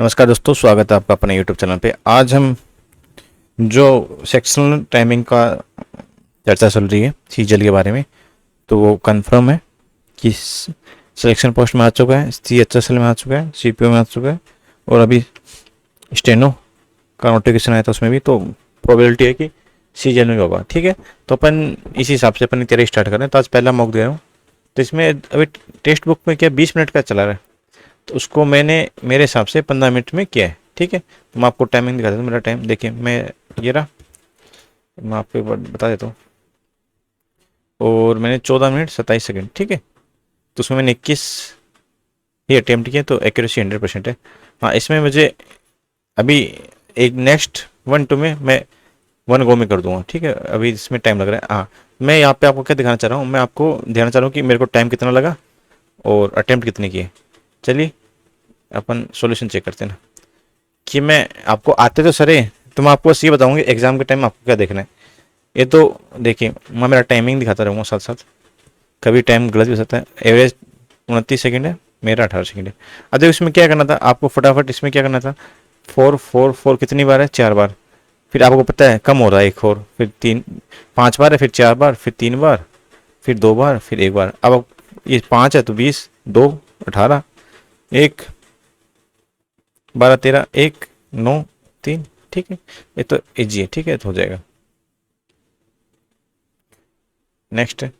नमस्कार दोस्तों, स्वागत है आपका अपने यूट्यूब चैनल पे। आज हम जो सेक्शनल टाइमिंग का चर्चा चल रही है सीजीएल के बारे में, तो वो कंफर्म है कि सिलेक्शन पोस्ट में आ चुका है, सीएचएसएल में आ चुका है, सीपीओ में आ चुका है और अभी स्टेनो का नोटिफिकेशन आया था उसमें भी। तो प्रोबेबिलिटी है कि सीजीएल में भी होगा। ठीक है, तो अपन इसी हिसाब से अपन की तैयारी स्टार्ट कर रहे हैं। तो आज पहला मॉक दे रहा हूँ। तो इसमें अभी टेक्स्ट बुक में क्या 20 मिनट का चला रहा है, तो उसको मैंने मेरे हिसाब से 15 मिनट में किया है। ठीक है, तो मैं आपको टाइमिंग दिखा देता हूँ। मेरा टाइम देखिए, मैं ये रहा, मैं आपको एक बार बता देता हूँ। और मैंने 14 मिनट 27 सेकंड। ठीक है, तो उसमें मैंने 21 ही अटैम्प्ट किया, तो एक्यूरेसी 100% है। हाँ, इसमें मुझे अभी एक नेक्स्ट 1-2 में मैं 1 गो में कर दूंगा। ठीक है, अभी इसमें टाइम लग रहा है। हाँ, मैं यहाँ पे आपको क्या दिखाना चाह रहा हूँ, मैं आपको दिखाना चाह रहा हूँ कि मेरे को टाइम कितना लगा और अटैम्प्ट कितने किए। चलिए अपन सॉल्यूशन चेक करते हैं ना, कि मैं आपको आते तो सरे, तो मैं आपको बस ये बताऊंगी एग्जाम के टाइम आपको क्या देखना है। ये तो देखिए, मैं मेरा टाइमिंग दिखाता रहूँगा साथ साथ, कभी टाइम गलत भी हो सकता है। एवरेज 29 सेकंड है, मेरा 18 सेकंड है। अब देखो इसमें क्या करना था आपको, फटाफट इसमें क्या करना था। 4 कितनी बार है, 4 बार। फिर आपको पता है कम हो रहा है एक और, फिर 5 बार है, फिर 4 बार, फिर 3 बार, फिर 2 बार, फिर 1 बार। अब ये 5 है तो 20, 2 18, 1 12 13, 1 9 3। ठीक है, ये तो इजी है। ठीक है, तो हो जाएगा। नेक्स्ट है,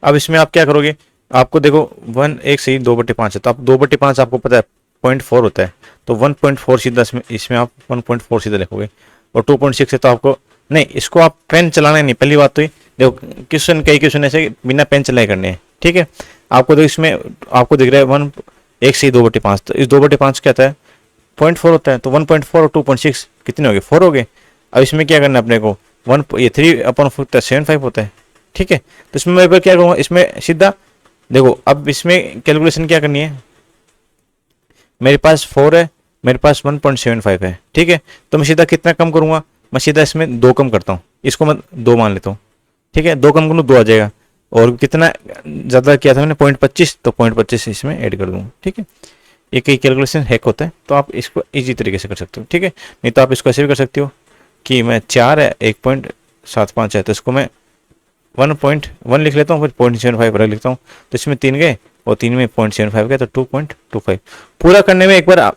अब इसमें आप क्या करोगे। आपको देखो 1 सही 2/5 है, तो आप 2/5 आपको पता है 0.4 होता है, तो 1.4 सीधा इसमें आप 1.4 सीधा लिखोगे। और 2.6 है तो आपको नहीं, इसको आप पेन चलाना नहीं। पहली बात तो ये देखो, क्वेश्चन कई क्वेश्चन ऐसे बिना पेन चलाए करने हैं। ठीक है, आपको देखो इसमें आपको दिख रहा है 1 सही 2/5, तो इस 2/5 क्या आता है 0.4 होता है, तो 1.4 और 2.6 कितने हो गए, 4 हो गए। अब इसमें क्या करना है अपने को, 3/4 75 होता है। ठीक है, तो इसमें मैं क्या करूँगा, इसमें सीधा देखो, अब इसमें कैलकुलेशन क्या करनी है। मेरे पास 4 है, मेरे पास 1.75 है। ठीक है, तो मैं सीधा कितना कम करूँगा, मैं सीधा इसमें 2 कम करता हूँ, इसको मैं 2 मान लेता हूँ। ठीक है, 2 कम करूँ 2 आ जाएगा। और कितना ज़्यादा किया था मैंने 0.25, तो 0.25 इसमें ऐड कर दूँगा। ठीक है, ये कई कैलकुलेशन हैक होता है, तो आप इसको इजी तरीके से कर सकते हो। ठीक है, नहीं तो आप इसको ऐसे भी कर सकते हो कि मैं 4 है 1.75 है, तो इसको मैं 1.1 लिख लेता हूँ, फिर 0.75 रख लिखता हूँ, तो इसमें 3 गए और 3 में 0.75 गए, तो 2.25। पूरा करने में एक बार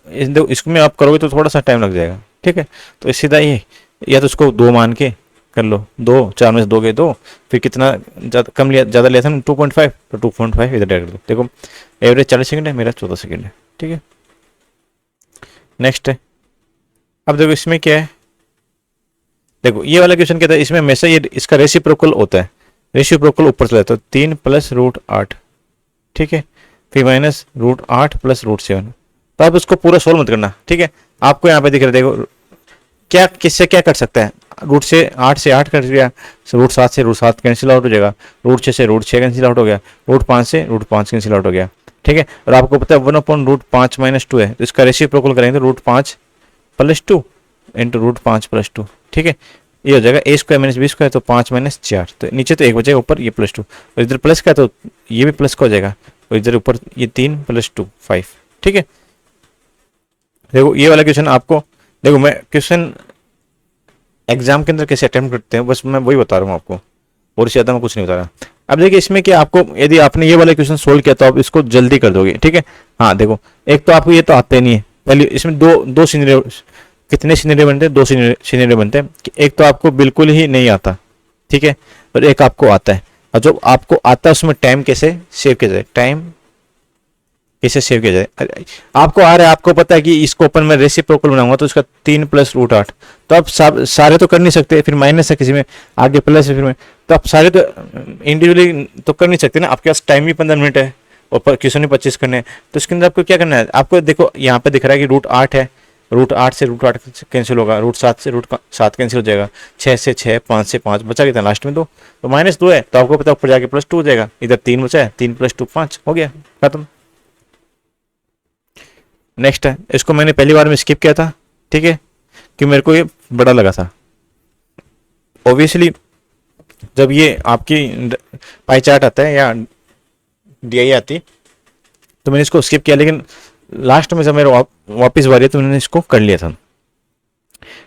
इसमें आप करोगे तो थोड़ा सा टाइम लग जाएगा। ठीक है, तो सीधा ये, या तो इसको 2 मान के कर लो, 2 4 में से 2 गए 2, फिर कितना कम लिया, ज़्यादा लिया था 2.5, तो 2.5 इधर डाल दो। देखो एवरेज 40 सेकंड है, मेरा 14 सेकंड है। ठीक है, नेक्स्ट है। अब देखो इसमें क्या है, देखो ये वाला क्वेश्चन कहता है इसमें हमेशा ये इसका रेसिप्रोकल होता है। रेसिप्रोकल ऊपर चला जाता है, 3 + √8। ठीक है, फिर माइनस √8 + √7। तो आप उसको पूरा सोल्व मत करना। ठीक है, आपको यहाँ पे दिख रहा है, देखो क्या किससे क्या कर सकता है। √8 से 8 कर दिया, √7 से √7 कैंसिल आउट हो जाएगा, √6 से √6 कैंसिल आउट हो गया, √5 से √5 कैंसिल आउट हो गया। ठीक है, और आपको पता है 1/√5 - 2 है, तो इसका रेसिप्रोकल करेंगे तो √5 + 2 इंटू √5 + 2। ठीक है, ये हो जाएगा a² - b², तो 5 - 4, तो नीचे तो 1 बचेगा, ऊपर ये +2, और इधर प्लस का तो ये भी प्लस का हो जाएगा, और इधर ऊपर ये 3 + 2 5। ठीक है, देखो ये वाला क्वेश्चन आपको, देखो मैं क्वेश्चन एग्जाम के अंदर कैसे अटेम्प्ट करते हैं बस मैं वही बता रहा हूँ आपको, और इससे ज़्यादा मैं कुछ नहीं बता रहा। अब देखिए इसमें क्या, आपको यदि आपने ये वाला क्वेश्चन सोल्व किया तो आप इसको जल्दी कर दोगे। ठीक है, हाँ देखो, एक तो आपको ये तो आता ही नहीं है। पहले इसमें दो सिनेरियो, कितने सिनेरियो बनते हैं, 2 सिनेरियो बनते हैं। एक तो आपको बिल्कुल ही नहीं आता, ठीक है, और एक आपको आता है। और जो आपको आता है उसमें टाइम कैसे सेव किया जाए, टाइम कैसे सेव किया जाए। आपको आ रहा है, आपको पता है कि इसको अपन में रेसिप्रोकल बनाऊंगा तो इसका 3 + √8, तो आप सारे तो कर नहीं सकते, फिर माइनस है किसी में, आगे प्लस है फिर में, तो आप सारे तो इंडिविजुअली तो कर नहीं सकते ना। आपके पास टाइम भी 15 मिनट है और क्वेश्चन भी 25 करने हैं, तो इसके अंदर आपको क्या करना है। आपको देखो यहाँ पे दिख रहा है कि √8 है, √8 से √8 कैंसिल होगा, √7 से √7 कैंसिल हो जाएगा, 6 से 6, 5 से 5 बचा कितना लास्ट में 2, तो -2 है, तो आपको पता है ऊपर जाके +2 हो जाएगा, इधर 3 बचा है, 3 + 2 5 हो गया, खत्म। नेक्स्ट है, इसको मैंने पहली बार में स्किप किया था। ठीक है, कि मेरे को ये बड़ा लगा था। ऑब्वियसली जब ये आपकी पाई चार्ट आता है या डीआई आती है, तो मैंने इसको स्किप किया, लेकिन लास्ट में जब मेरे वापस बारी है तो मैंने इसको कर लिया था। अब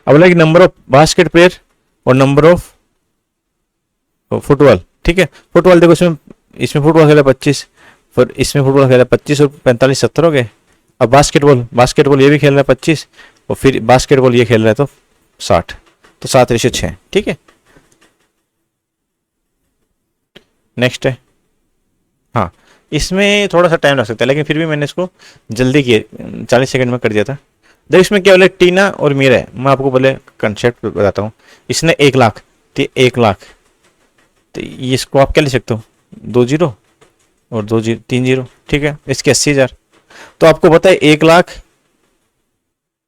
बोला कि नंबर ऑफ बास्केट प्लेयर और नंबर ऑफ फुटबॉल। ठीक है, फुटबॉल देखो इसमें फुटबॉल खेला 25, फिर इसमें फुटबॉल खेला 25 और 45 70 हो गए। अब बास्केटबॉल ये भी खेल रहा है 25 और फिर बास्केटबॉल ये खेल रहा है तो 60, तो 7:6। ठीक है, नेक्स्ट है। हाँ, इसमें थोड़ा सा टाइम लग सकता है, लेकिन फिर भी मैंने इसको जल्दी किए, 40 सेकंड में कर दिया था। देखो इसमें क्या बोले, टीना और मीरा है। मैं आपको पहले कंसेप्ट बताता हूँ। इसने 1 लाख, तो 1 लाख, तो इसको आप क्या ले सकते हो, 2 जीरो और 2 जीरो 3 जीरो। ठीक है, इसके 80,000। तो आपको पता है 1 लाख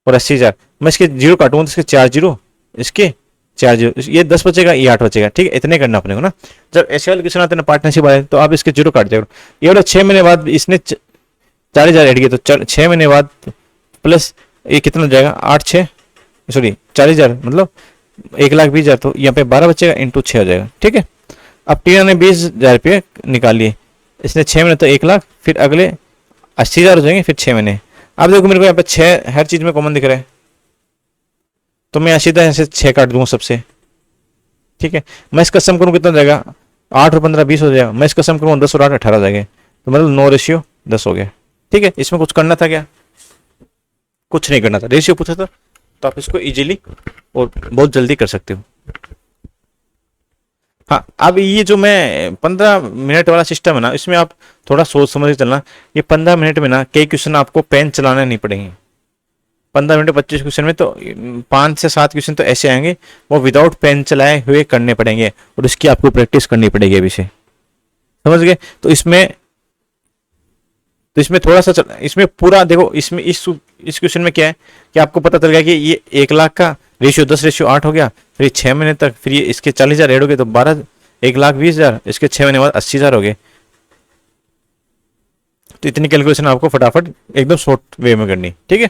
और 80,000, मैं इसके जीरो काटूंगा तो इसके 4 जीरो, इसके 4 जीरो, ये 10 बचेगा, ये 8 बचेगा। ठीक है, इतने करना अपने को ना। जब ऐसे वाले क्वेश्चन आते हैं ना पार्टनरशिप वाले, तो आप इसके जीरो काट जाओ। ये वाला 6 महीने बाद इसने 40,000 ऐड किया, तो 6 महीने बाद प्लस ये कितना हो जाएगा, 40,000 मतलब 1,20,000। तो यहाँ पे 12 बचेगा, इंटू 6 हो जाएगा। ठीक है, अब टीना ने 20,000 रुपये निकाल लिए, इसने 6 महीने, तो 1 लाख, फिर अगले 80,000 हो जाएंगे, फिर 6 महीने। अब देखो मेरे को यहाँ पे 6 हर चीज में कॉमन दिख रहा है, तो मैं सीधा ऐसे 6 काट दूंगा सबसे। ठीक है, मैं इसका सम करूँ कितना हो जाएगा, 8 और 15 20 हो जाएगा। मैं इसका सम करूँ 10 और 8 18 हो जाएगा, तो मतलब 9:10 हो गया। ठीक है, इसमें कुछ करना था क्या, कुछ नहीं करना था, रेशियो पूछा था, तो आप इसको इजीली और बहुत जल्दी कर सकते हो। हाँ, अब ये जो मैं 15 मिनट वाला सिस्टम है ना, इसमें आप थोड़ा सोच समझ के चलना। ये 15 मिनट में ना कई क्वेश्चन आपको पेन चलाना नहीं पड़ेंगे। 15 मिनट 25 क्वेश्चन में तो 5 से 7 क्वेश्चन तो ऐसे आएंगे, वो विदाउट पेन चलाए हुए करने पड़ेंगे, और उसकी आपको प्रैक्टिस करनी पड़ेगी अभी से, समझ गए। तो इसमें थोड़ा सा इसमें पूरा देखो, इसमें इस क्वेश्चन में क्या है कि आपको पता चल गया कि ये 1 लाख का रेशियो 10:8 हो गया, फिर 6 महीने तक, फिर ये इसके 40,000 ऐड हो गए, तो 1,20,000, इसके 6 महीने बाद 80,000 हो गए। तो इतनी कैलकुलेशन आपको फटाफट एकदम शॉर्ट वे में करनी। ठीक है,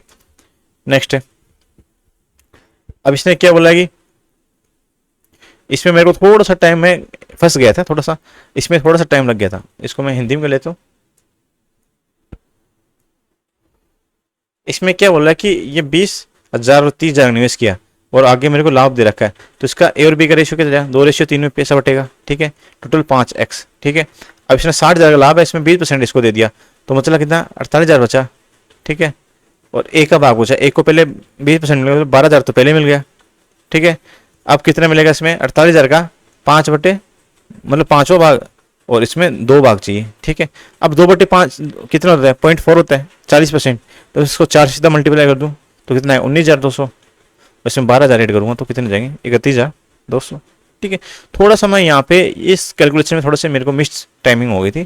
नेक्स्ट है। अब इसने क्या बोला कि इसमें मेरे को थोड़ा सा टाइम में फंस गया था, थोड़ा सा इसमें थोड़ा सा टाइम लग गया था। इसको मैं हिंदी में लेता हूँ। इसमें क्या बोल रहा है कि ये 20,000 और 30,000 निवेश किया और आगे मेरे को लाभ दे रखा है, तो इसका ए और बी का रेशियो कितना, 2:3 में पैसा बटेगा। ठीक है, टोटल 5x। ठीक है, अब इसने 60,000 का लाभ है, इसमें 20% इसको दे दिया, तो मतलब कितना, 48,000 बचा। ठीक है, और ए का भाग पूछा, ए को पहले 20% मिल गया, 12,000 तो पहले मिल गया। ठीक है, अब कितना मिलेगा इसमें, 48,000 का 5 बटे मतलब 5वां भाग, और इसमें 2 भाग चाहिए। ठीक है, अब 2/5 कितना होता है, 0.4 होता है, 40%। तो इसको 4 से सीधा मल्टीप्लाई कर दूँ तो कितना है, 19,200। इसमें 12,000 ऐड करूँगा तो कितने जाएंगे, 31,200। ठीक है, थोड़ा सा मैं यहाँ पे इस कैलकुलेशन में थोड़ा सा मेरे को मिस टाइमिंग हो गई थी,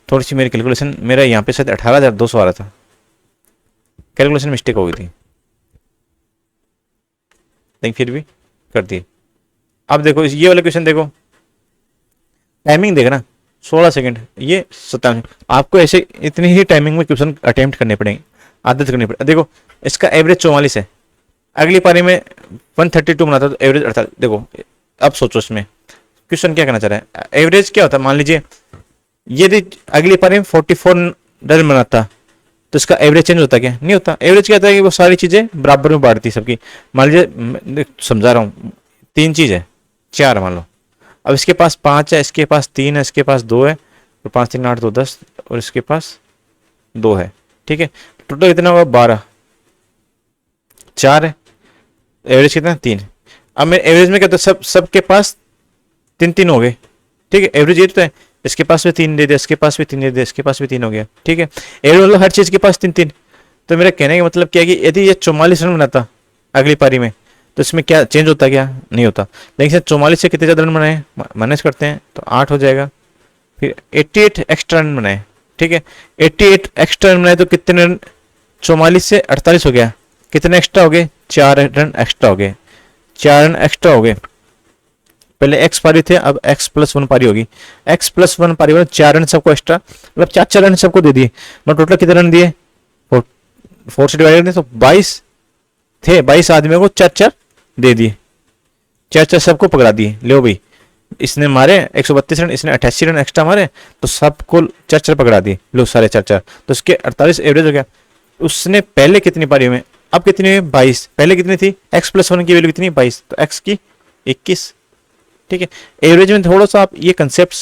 थोड़ी सी मेरी कैलकुलेशन, मेरा यहाँ पे शायद 18,200 आ रहा था, कैलकुलेशन मिस्टेक हो गई थी, लेकिन फिर भी कर दिए। अब देखो ये वाला क्वेश्चन देखो, टाइमिंग देखना 16 सेकंड, ये 57। आपको ऐसे इतनी ही टाइमिंग में क्वेश्चन अटेम्प्ट करने पड़ेंगे, आदत करनी पड़ेगी। देखो इसका एवरेज 44 है, अगली पारी में 132 बनाता तो एवरेज 48। देखो अब सोचो इसमें क्वेश्चन क्या करना चाह रहा है, एवरेज क्या होता है, मान लीजिए यदि अगली पारी में 44 रन बनाता तो इसका एवरेज चेंज होता क्या, नहीं होता। एवरेज क्या होता है कि वो सारी चीजें बराबर में बांटती सबकी। मान लीजिए समझा रहा हूँ, 3 चीज है, 4 मान लो, अब इसके पास 5 है, इसके पास 3 है, इसके पास 2 है, और 5 3 8 2 10, और इसके पास 2 है। ठीक है, टोटल कितना होगा, 12, 4 है, एवरेज कितना 3। अब मेरे एवरेज में क्या होता है, सबके पास 3 हो गए। ठीक है, एवरेज ये तो है, इसके पास भी 3 दे दिया, इसके पास भी 3 दे दिया, इसके पास भी 3 हो गया। ठीक है, एवरेज मतलब हर चीज के पास 3 3। तो मेरा कहने का मतलब क्या है कि यदि ये 44 रन बनाता अगली पारी में तो इसमें क्या चेंज होता, क्या नहीं होता। लेकिन 44 से कितने ज़्यादा रन बनाए, माइनस करते हैं तो 8 हो जाएगा, फिर 88 एक्स्ट्रा रन बनाए। ठीक है, 88 एक्स्ट्रा रन बनाए तो कितने रन, 44 से 48 हो गया, कितने एक्स्ट्रा हो गए, 4 रन एक्स्ट्रा हो गए, 4 रन एक्स्ट्रा हो गए। पहले एक्स पारी थे, अब एक्स प्लस 1 पारी होगी, एक्स प्लस 1 पारी मतलब 4 रन सबको एक्स्ट्रा, मतलब 4 रन सबको दे दिए। मतलब टोटल कितने रन दिए, 4 से डिवाइड करते तो 22 थे, 22 आदमियों को 4 4 दे दिए, 4 4 सबको पकड़ा दिए। लो भाई इसने मारे 132 रन, इसने 88 रन एक्स्ट्रा मारे, तो सबको 4-4 पकड़ा दिए, लो सारे 4-4, तो इसके 48 एवरेज हो गया। उसने पहले कितनी पारी में, अब कितनी है 22, पहले कितनी थी, x+1 की वैल्यू कितनी 22, तो x की 21। ठीक है, एवरेज में थोड़ा सा आप ये कंसेप्ट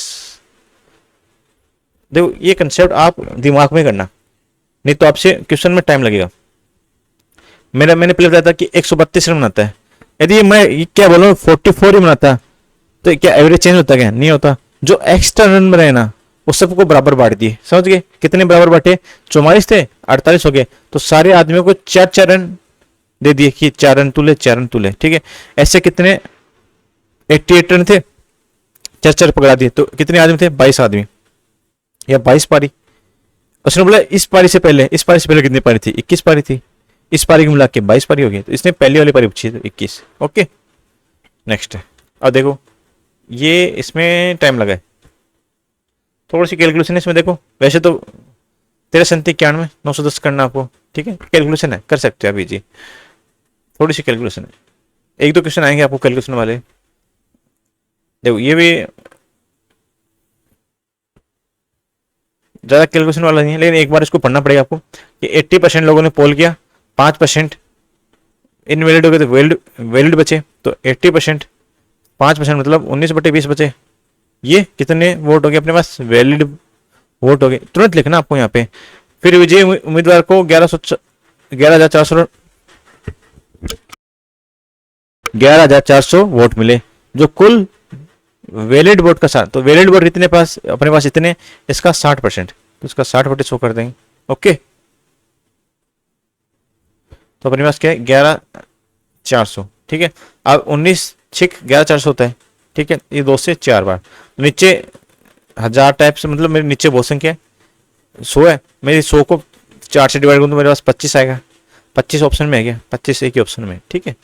देखो, ये कंसेप्ट आप दिमाग में करना, नहीं तो आपसे क्वेश्चन में टाइम लगेगा। मैंने पहले बताया था कि 132 रन बनाता है, यदि मैं क्या बोल रहा हूँ 44 ही बनाता तो क्या एवरेज चेंज होता, क्या नहीं होता। जो एक्स्ट्रा रन बनाए ना वो सबको बराबर बांट दिए, समझ गए, कितने बराबर बांटे, 44 थे 48 हो गए, तो सारे आदमियों को 4-4 रन दे दिए कि 4 रन तू ले, 4 रन तू ले। ठीक है, ऐसे कितने 88 रन थे, 4-4 पकड़ा दिए, तो कितने आदमी थे, 22 आदमी या 22 पारी। उसने बोला इस पारी से पहले, इस पारी से पहले कितनी पारी थी, 21 पारी थी, इस पारी को मिला के 22 पारी हो गई, तो इसने पहली वाली पारी पूछी थी 21। ओके, नेक्स्ट है। अब देखो ये इसमें टाइम लगा है, थोड़ी सी कैलकुलेशन है इसमें। देखो वैसे तो 13 97 910 करना आपको, ठीक है, कैलकुलेशन है, कर सकते हो अभी जी, थोड़ी सी कैलकुलेशन है, 1-2 क्वेश्चन आएंगे आपको कैलकुलेशन वाले। देखो ये भी ज़्यादा कैलकुलेशन वाला नहीं है, लेकिन एक बार इसको पढ़ना पड़ेगा आपको कि 80% लोगों ने पोल किया, 5% इनवैलिड हो गए, तो वैलिड बचे, तो 80% 5% मतलब 19/20 बचे। ये कितने वोट हो गए अपने पास, वैलिड वोट हो गए, तुरंत लिखना आपको यहाँ पे। फिर विजयी उम्मीदवार को 11,400 वोट मिले, जो कुल वैलिड वोट का 60, तो वैलिड वोट कितने पास अपने पास इतने, इसका 60%, तो इसका 60/100 कर देंगे। ओके, तो अपने पास क्या है 11,400। ठीक है, अब 19×6 11,400 होता है। ठीक है, ये 2 से 4 बार, नीचे 1000 टाइप से, मतलब मेरे नीचे बहुत संख्या है, 100 है, मेरी 100 को 4 से डिवाइड करूँ तो मेरे पास 25 आएगा, 25 ऑप्शन में है क्या, 25 एक ही ऑप्शन में। ठीक है,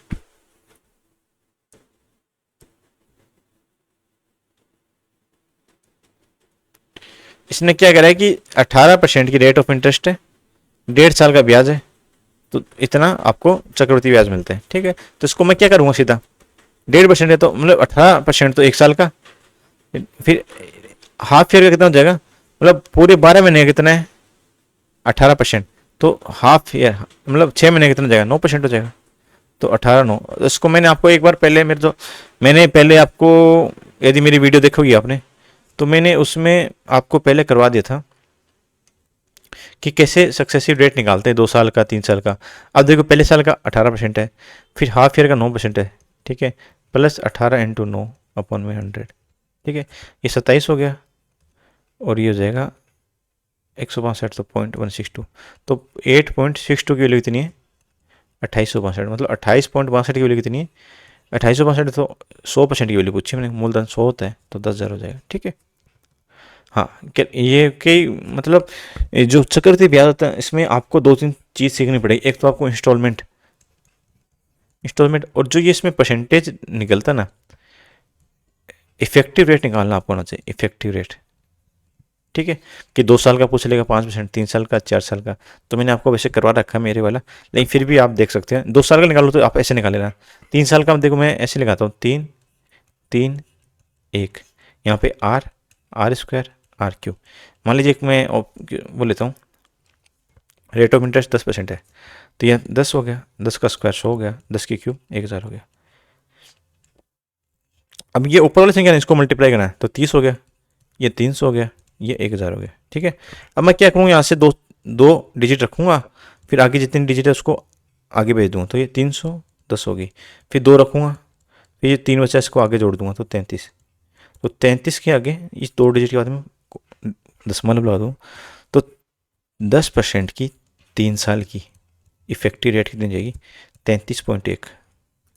इसने क्या करा है कि 18% की रेट ऑफ इंटरेस्ट है, 1.5 साल का ब्याज है, तो इतना आपको चक्रवृद्धि ब्याज मिलते हैं। ठीक है, तो इसको मैं क्या करूँगा सीधा, 1.5% है तो मतलब 18% तो 1 साल का, फिर हाफ ईयर का कितना हो जाएगा, मतलब पूरे 12 महीने का कितना है 18%, तो हाफ ईयर मतलब 6 महीने का कितना हो जाएगा 9% हो जाएगा, तो 18 9। इसको मैंने आपको एक बार पहले मेरे जो मैंने पहले आपको, यदि मेरी वीडियो देखोगी आपने, तो मैंने उसमें आपको पहले करवा दिया था कि कैसे सक्सेसिव रेट निकालते हैं, 2 साल का 3 साल का। अब देखो पहले साल का 18% है, फिर हाफ ईयर का 9% है, ठीक है, प्लस 18 × 9/100, ठीक है, ये 27 हो गया, और ये हो जाएगा 162, तो 0.162, तो 8.62 की वैल्यू कितनी है 2862, मतलब 28.62 की वैल्यू कितनी है 2862, तो 100% की वैल्यू पूछी मैंने, मूलधन 100 होता है तो 10,000 हो जाएगा। ठीक है, हाँ, ये कई मतलब जो चक्रवृद्धि ब्याज होता है इसमें आपको 2-3 चीज़ सीखनी पड़ेगी। एक तो आपको इंस्टॉलमेंट, और जो ये इसमें परसेंटेज निकलता ना, इफेक्टिव रेट निकालना आपको आना चाहिए, इफेक्टिव रेट। ठीक है, कि 2 साल का पूछ लेगा 5%, 3 साल का, 4 साल का, तो मैंने आपको वैसे करवा रखा है मेरे वाला, लेकिन फिर भी आप देख सकते हैं 2 साल का निकालो तो आप ऐसे निकाल लेना। 3 साल का देखो मैं ऐसे लगाता हूँ, 3 3 1, यहाँ पे R² RQ, मान लीजिए कि मैं वो लेता हूँ, रेट ऑफ इंटरेस्ट 10% है, तो यह 10 हो गया, 10 का स्क्वायर 100 हो गया, 10 की क्यूब 1000 हो गया। अब ये ऊपर वाले संख्या इसको मल्टीप्लाई करना है, तो 30 हो गया, ये 300 हो गया, ये 1000 हो गया। ठीक है, अब मैं क्या करूँगा, यहाँ से दो डिजिट रखूँगा, फिर आगे जितनी डिजिट है उसको आगे भेज दूँगा, तो ये 310 होगी, फिर 2 रखूँगा, फिर ये 3 बचा, इसको आगे जोड़ दूँगा, तो 33, तो 33 के आगे इस 2 डिजिट के बाद में दशमलव लगा दूँ, तो 10% की 3 साल की इफेक्टिव रेट कितनी जाएगी 33.1।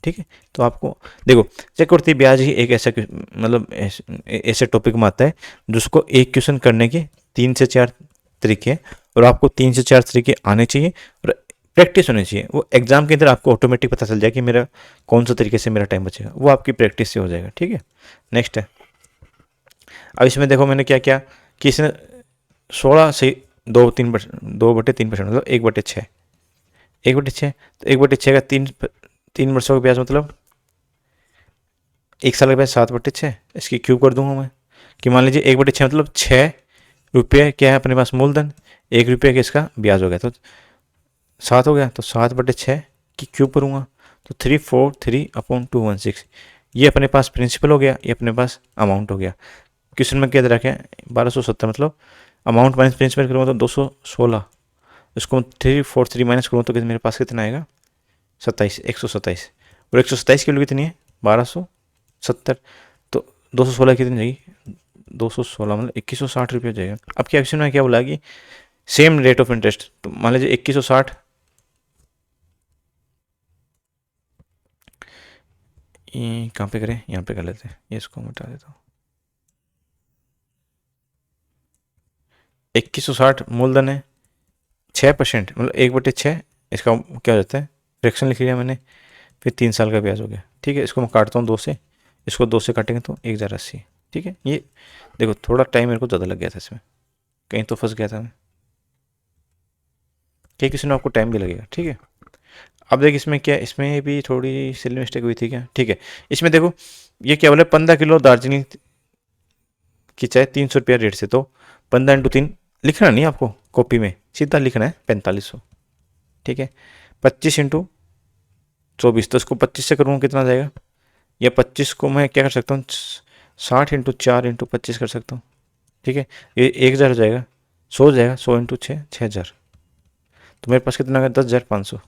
ठीक है, तो आपको देखो चक्रवृद्धि ब्याज ही एक ऐसा मतलब ऐसे टॉपिक में आता है जिसको एक क्वेश्चन करने के 3 से 4 तरीके हैं, और आपको 3 से 4 तरीके आने चाहिए और प्रैक्टिस होनी चाहिए। वो एग्जाम के अंदर आपको ऑटोमेटिक पता चल जाए कि मेरा कौन सा तरीके से मेरा टाइम बचेगा, वो आपकी प्रैक्टिस से हो जाएगा। ठीक है, नेक्स्ट है। अब इसमें देखो मैंने क्या किया कि इसने 16 से 2/3% मतलब 1/6, 1/6, तो 1/6 का 3 वर्षों का ब्याज मतलब 1 साल के बाद 7/6 इसकी क्यूब कर दूंगा मैं, कि मान लीजिए 1/6 मतलब 6 रुपये क्या है अपने पास मूलधन, 1 रुपये का इसका ब्याज हो गया, तो 7 हो गया, तो 7/6 की क्यूब करूँगा, तो 343/216 ये अपने पास प्रिंसिपल हो गया, ये अपने पास अमाउंट हो गया। क्वेश्चन में क्या दे रखा है 1270, मतलब अमाउंट माइनस प्रिंसिपल करूँगा तो 216, इसको 343 माइनस करूँ तो मेरे पास कितना आएगा 127, और 127 की वैल्यू कितनी है 1270, तो 216 कितनी जाएगी 216 मतलब 2160 रुपये हो जाएगा। अब क्या क्वेश्चन में क्या बोला कि सेम रेट ऑफ इंटरेस्ट, तो मान लीजिए 2160, कहाँ पे करें, यहाँ पे कर लेते हैं, ये इसको मिटा देता हूँ। 2160 मूलधन है, 6% मतलब 1/6, इसका क्या हो जाता है फ्रैक्शन लिख लिया मैंने, फिर 3 साल का ब्याज हो गया। ठीक है, इसको मैं काटता हूँ 2 से, इसको 2 से काटेंगे तो 1080। ठीक है, ये देखो थोड़ा टाइम मेरे को ज़्यादा लग गया था इसमें, कहीं तो फंस गया था मैं, कहीं किसी ने आपको टाइम भी लगेगा। ठीक है, अब देख इसमें क्या, इसमें भी थोड़ी सिली मिस्टेक हुई थी क्या। ठीक है, इसमें देखो ये क्या बोले 15 किलो दार्जिलिंग की चाय 300 रुपया रेट से, तो 15 × 3 लिखना नहीं आपको कॉपी में, सीधा लिखना है 4500। ठीक है, 25 × 24, तो इसको 25 से करूँगा कितना जाएगा, या 25 को मैं क्या कर सकता हूँ 60 × 4 × 25 कर सकता हूँ। ठीक है, ये 1000 हो जाएगा, 100 हो जाएगा, 100 × 6 6000, तो मेरे पास कितना आ गया 10,500।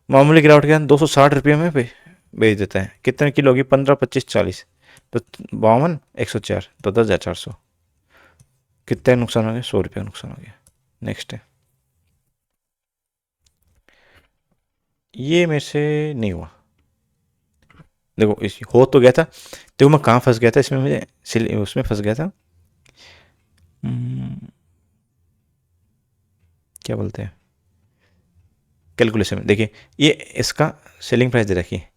मामूली गिरावट के 260 रुपये में बेच देता है, कितने किलो होगी 15 25 40, तो 52 104, तो 10,400, कितने नुकसान हो गया 100 रुपये का नुकसान हो गया। नेक्स्ट है, ये मेरे से नहीं हुआ, देखो इस हो तो गया था, देखो मैं कहाँ फंस गया था इसमें, मुझे उसमें फंस गया था, क्या बोलते हैं कैलकुलेशन में। देखिए ये इसका सेलिंग प्राइस दे रखी है,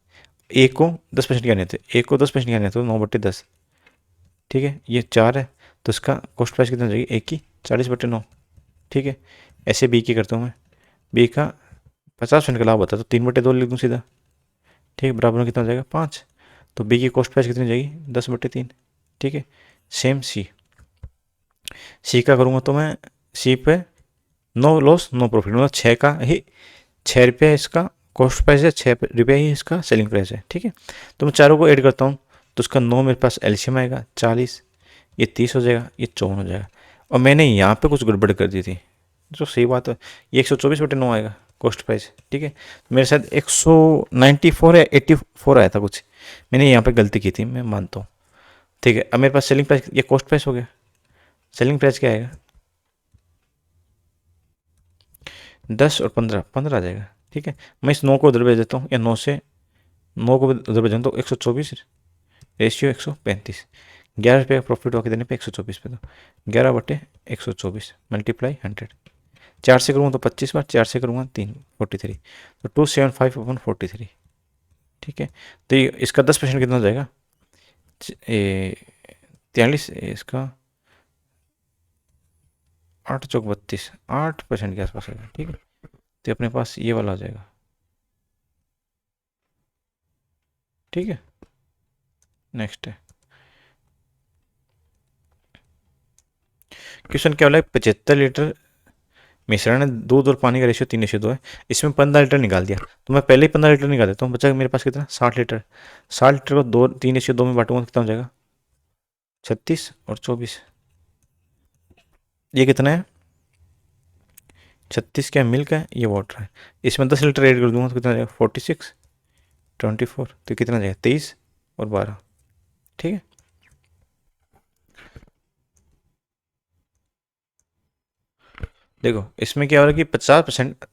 एक को 10% क्या नहीं थे, एक को 10% क्या नहीं थे, तो 9/10। ठीक है, ये 4 है, तो इसका कॉस्ट प्राइस कितना हो जाएगी, एक की 40/9। ठीक है, ऐसे बी की करता हूँ मैं, बी का 50% का लाभ होता है, तो 3/2 लिख दूँ सीधा। ठीक है, बराबर में कितना हो जाएगा 5, तो बी की कॉस्ट प्राइस कितनी हो जाएगी 10/3। ठीक है, सेम सी, सी का करूँगा तो मैं सी पे नो लॉस नो प्रॉफिट, मतलब 6 का ही 6 रुपये इसका कॉस्ट प्राइस है, 6 रुपये ही इसका सेलिंग प्राइस है। ठीक है, तो मैं चारों को ऐड करता हूँ, तो उसका 9 मेरे पास एलसीएम आएगा 40, ये 30 हो जाएगा, ये 54 हो जाएगा, और मैंने यहाँ पे कुछ गड़बड़ कर दी थी, जो सही बात है, ये 124/9 आएगा कॉस्ट प्राइस। ठीक है, मेरे साथ 194 या 84 आया था कुछ, मैंने यहाँ पे गलती की थी, मैं मानता हूँ। ठीक है, अब मेरे पास सेलिंग प्राइस, ये कॉस्ट प्राइस हो गया, सेलिंग प्राइस क्या आएगा 10 और 15 आ जाएगा। ठीक है, मैं इस 9 को उधर भेज देता हूँ, या 9 से 9 को उधर भेज तो 124, रेशियो 135, 11 रुपये का प्रॉफिट होकर देने पे 124 पे, तो 11/124 मल्टीप्लाई 100, 4 से करूँगा तो 25 बार, 4 से करूँगा 43, तो 275/43। ठीक है, तो ये इसका 10% कितना हो जाएगा 43, इसका 8 चौक 32, 8% के आसपास होगा। ठीक है, तो अपने पास ये वाला आ जाएगा। ठीक है, नेक्स्ट है क्वेश्चन क्या बोला है 75 लीटर मिश्रण है, दूध और पानी का रेशियो 3:2 है, इसमें 15 लीटर निकाल दिया, तो मैं पहले ही 15 लीटर निकाल देता हूँ, बचा मेरे पास कितना 60 लीटर, 60 लीटर को 3:2 में बांटूंगा कितना हो जाएगा 36 और 24, ये कितना है 36 क्या मिल्क है, ये वाटर है, इसमें 10 लीटर ऐड कर दूंगा तो कितना जाएगा 46 24, तो कितना जाएगा 23 और 12। ठीक है, देखो इसमें क्या हो रहा है कि 50%,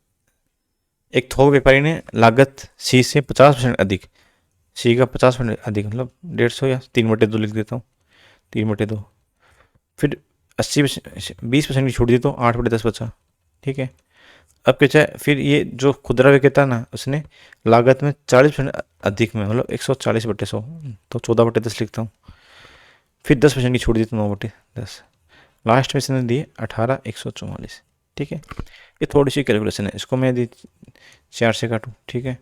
एक थोक व्यापारी ने लागत सी से 50% अधिक, सी का 50% अधिक मतलब 150 या 3/2 लिख देता हूँ, 3/2, फिर 20% की छूट दी तो 8/10 बचा। ठीक है, अब क्या चाहे फिर ये जो खुदरा विक्रेता ना उसने लागत में 40% अधिक में मतलब 140/100, तो 14/10 लिखता हूँ, फिर 10% की छूट दी तो 9/10, लास्ट में इसने दिए 18,144। ठीक है, ये थोड़ी सी कैलकुलेशन है, इसको मैं यदि 4 से काटूँ, ठीक है,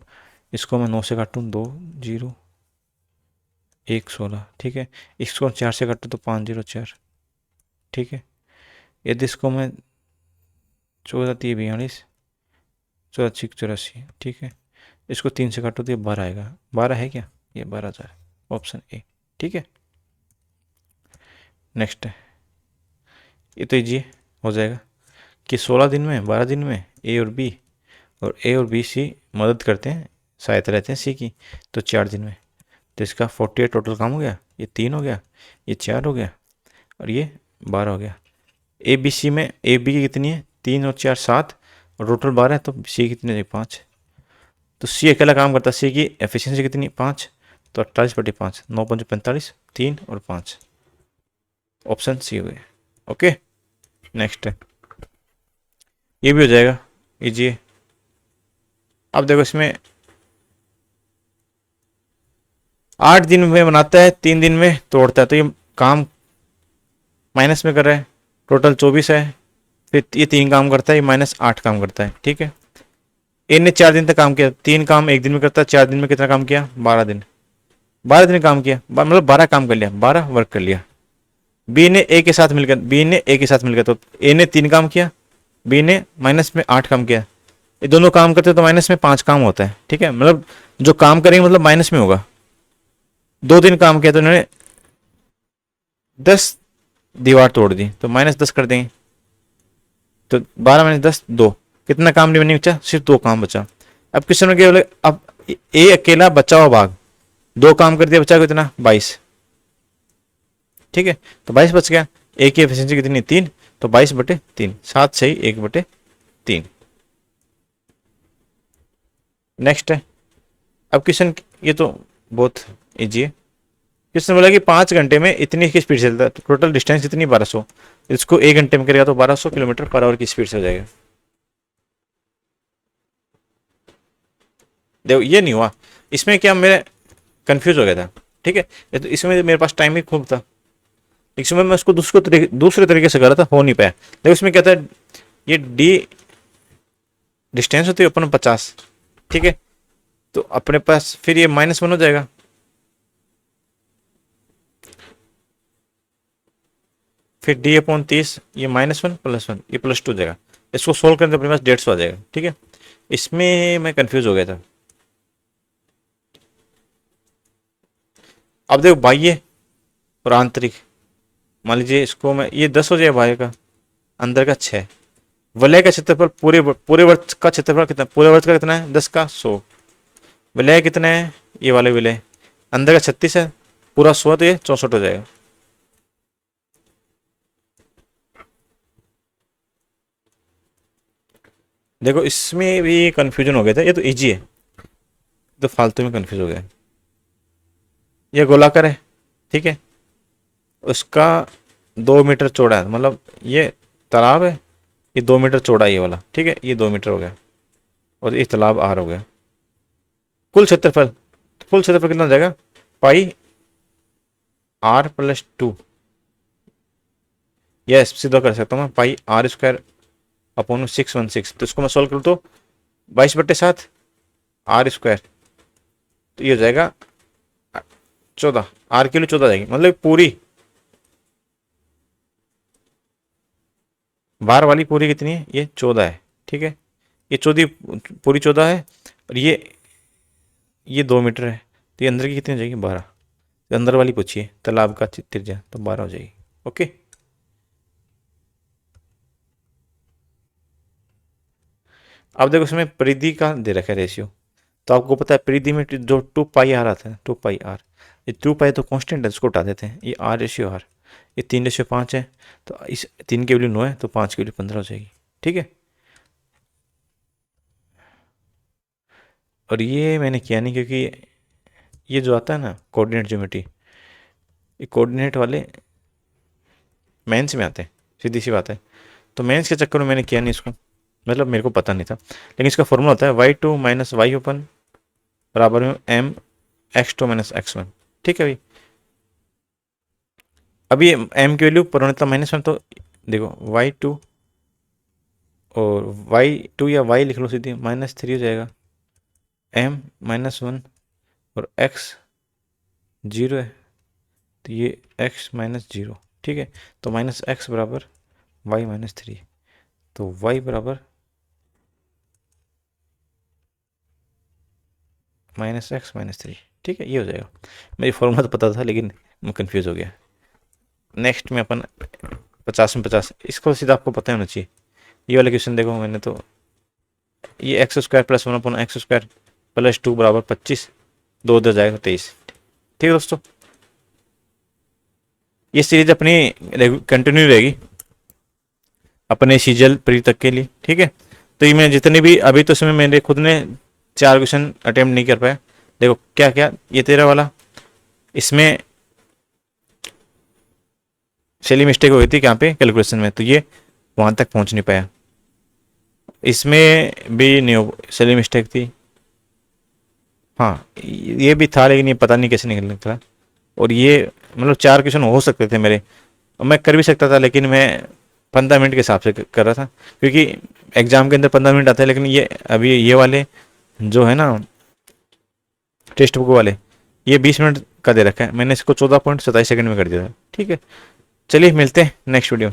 इसको मैं 9 से काटूँ 2 0 1 16, ठीक है। इसको 4 से काटो तो 5 0 4, ठीक है। यदि इसको मैं 14 3 42, 14 6 84, ठीक है। इसको 3 से काटो तो ये 12 आएगा। 12 है क्या? ये 12 जाए, ऑप्शन ए, ठीक है। नेक्स्ट है, ये तो इजी हो जाएगा कि 16 दिन में, 12 दिन में ए और बी सी मदद करते हैं, सहायता रहते हैं सी की, तो 4 दिन में। तो इसका 48 टोटल काम हो गया। ये 3 हो गया, ये 4 हो गया, और ये 12 हो गया। ए बी सी में ए बी की कितनी है? 3 और 4 7, और टोटल 12 है, तो सी कितनी है? 5। तो सी अकेला काम करता है, सी की एफिशिएंसी कितनी? 5। तो 48/5, 9 5 45, 3 और 5, ऑप्शन सी हो गया। ओके, नेक्स्ट है, ये भी हो जाएगा इजी है। अब देखो इसमें 8 दिन में बनाता है, 3 दिन में तोड़ता है, तो ये काम माइनस में कर रहा है। टोटल 24 है, फिर ये 3 काम करता है, ये -8 काम करता है, ठीक है। ए ने 4 दिन तक काम किया, 3 काम 1 दिन में करता है, 4 दिन में कितना काम किया? 12 दिन। 12 दिन काम किया, मतलब 12 काम कर लिया, 12 वर्क कर लिया। बी ने ए के साथ मिलकर, तो ए ने 3 काम किया, बी ने -8 काम किया। ये दोनों काम करते तो -5 काम होता है, ठीक है। मतलब जो काम करेंगे मतलब माइनस में होगा। 2 दिन काम किया तो इन्होंने 10 दीवार तोड़ दी, तो -10 कर देंगे। तो 12 - 10 2, कितना काम नहीं बचा? सिर्फ 2 काम बचा। अब क्वेश्चन में क्या बोले? अब ए अकेला बचा हुआ भाग, 2 काम कर दिया, बचा कितना? 22, ठीक है। तो 22 बच गया। ए की एफिशिएंसी कितनी? 3, तो 22/3, 7 सही 1/3। नेक्स्ट है, अब क्वेश्चन, ये तो बहुत इजी है। क्वेश्चन बोला कि 5 घंटे में इतनी की स्पीड से चलता है, तो टोटल डिस्टेंस कितनी? 1200। इसको 1 घंटे में करेगा तो 1200 किलोमीटर पर आवर की स्पीड से हो जाएगा। देखो ये नहीं हुआ, इसमें क्या मेरे कंफ्यूज हो गया था, ठीक है। ये तो इसमें मेरे पास टाइम ही खूब था, इसमें मैं उसको दूसरे तरीके से कर रहा था, हो नहीं पाया। देखो इसमें क्या था, ये डी डिस्टेंस होती है अपन 50, ठीक है। तो अपने पास फिर ये -1 हो जाएगा, फिर D/30, ये -1 +1, ये +2 हो जाएगा। इसको सोल्व करने तो अपने पास 150 आ जाएगा, ठीक है। इसमें मैं कंफ्यूज हो गया था। अब देखो बाह्य और आंतरिक, मान लीजिए इसको मैं, ये 10 हो जाए बाह्य का, अंदर का 6। वलय का क्षेत्रफल, पूरे वर्ष का क्षेत्रफल कितना? पूरे वर्ष का कितना है? 10 का 100। विलय कितना है? ये वाले विलय, अंदर का 36 है, पूरा 100, तो ये 64 हो जाएगा। देखो इसमें भी कंफ्यूजन हो गया था, ये तो इजी है, तो फालतू में कंफ्यूज हो गया। ये गोलाकार है, ठीक है, उसका 2 मीटर चौड़ा है, मतलब ये तालाब है, ये 2 मीटर चौड़ा है ये वाला, ठीक है, ये 2 मीटर हो गया, और ये तालाब आर हो गया। कुल क्षेत्रफल कितना हो जाएगा? πr+2, यस सीधा कर सकता हूँ मैं, πr² / 616। तो इसको मैं सॉल्व करूँ तो 22/7 r², तो ये हो जाएगा 14, आर के लिए 14 जाएगी, मतलब पूरी बार वाली पूरी कितनी है? ये 14 है, ठीक है। ये 14 पूरी 14 है, और ये 2 मीटर है, तो ये अंदर की कितनी हो जाएगी? 12। तो अंदर वाली पूछिए, तालाब का त्रिज्या, तो 12 हो जाएगी। ओके, अब देखो इसमें परिधि का दे रखा है रेशियो, तो आपको पता है परिधि में जो 2πr आता है, 2πr, ये 2π तो कांस्टेंट है, इसको हटा देते हैं, ये r/r, ये 3/5 है, तो इस 3 की वैल्यू 9 है, तो 5 की वैल्यू 15 हो जाएगी, ठीक है। और ये मैंने किया नहीं, क्योंकि ये जो आता है ना कोऑर्डिनेट ज्योमेट्री, ये कोऑर्डिनेट वाले मेंस में आते हैं, सीधी सी बात है। तो मेंस के चक्कर में मैंने किया नहीं इसको, मतलब मेरे को पता नहीं था। लेकिन इसका फॉर्मूला होता है y2 - y1 बराबर में m(x2 - x1), ठीक है भाई। अभी m की वैल्यू परिवर्तनता -1, तो देखो y2 और y2 या y लिख लो सीधी, -3 हो जाएगा, m -1 और x जीरो है, तो ये x माइनस जीरो, ठीक है। तो माइनस एक्स बराबर y माइनस थ्री, तो y बराबर माइनस एक्स माइनस थ्री, ठीक है, ये हो जाएगा। मेरी फॉर्मूला तो पता था लेकिन मैं कंफ्यूज हो गया। नेक्स्ट में अपन 50 में 50, इसको सीधा आपको पता होना चाहिए। ये वाला क्वेश्चन देखो, मैंने तो ये x square plus one upon x square plus two बराबर 25, दो उधर जाएगा 23। ठीक है दोस्तों, ये सीरीज अपनी कंटिन्यू रहेगी अपने सीजल प्री तक के लिए, ठीक है। तो ये मैं जितने भी अभी तो इसमें मैंने खुद ने 4 क्वेश्चन अटेम्प्ट नहीं कर पाया। देखो क्या क्या, ये 13 वाला, इसमें चलिए मिस्टेक हो गई थी, कहाँ पे कैलकुलेशन में, तो ये वहाँ तक पहुँच नहीं पाया। इसमें भी नहीं हो, चलिए मिस्टेक थी, हाँ ये भी था लेकिन ये पता नहीं कैसे निकलने था। और ये मतलब 4 क्वेश्चन हो सकते थे मेरे, और मैं कर भी सकता था, लेकिन मैं 15 मिनट के हिसाब से कर रहा था, क्योंकि एग्जाम के अंदर 15 मिनट आते हैं। लेकिन ये अभी ये वाले जो है ना टेक्स्ट बुक वाले, ये 20 मिनट का दे रखा है, मैंने इसको 14.27 सेकंड में कर दिया था। ठीक है, चलिए मिलते हैं नेक्स्ट वीडियो।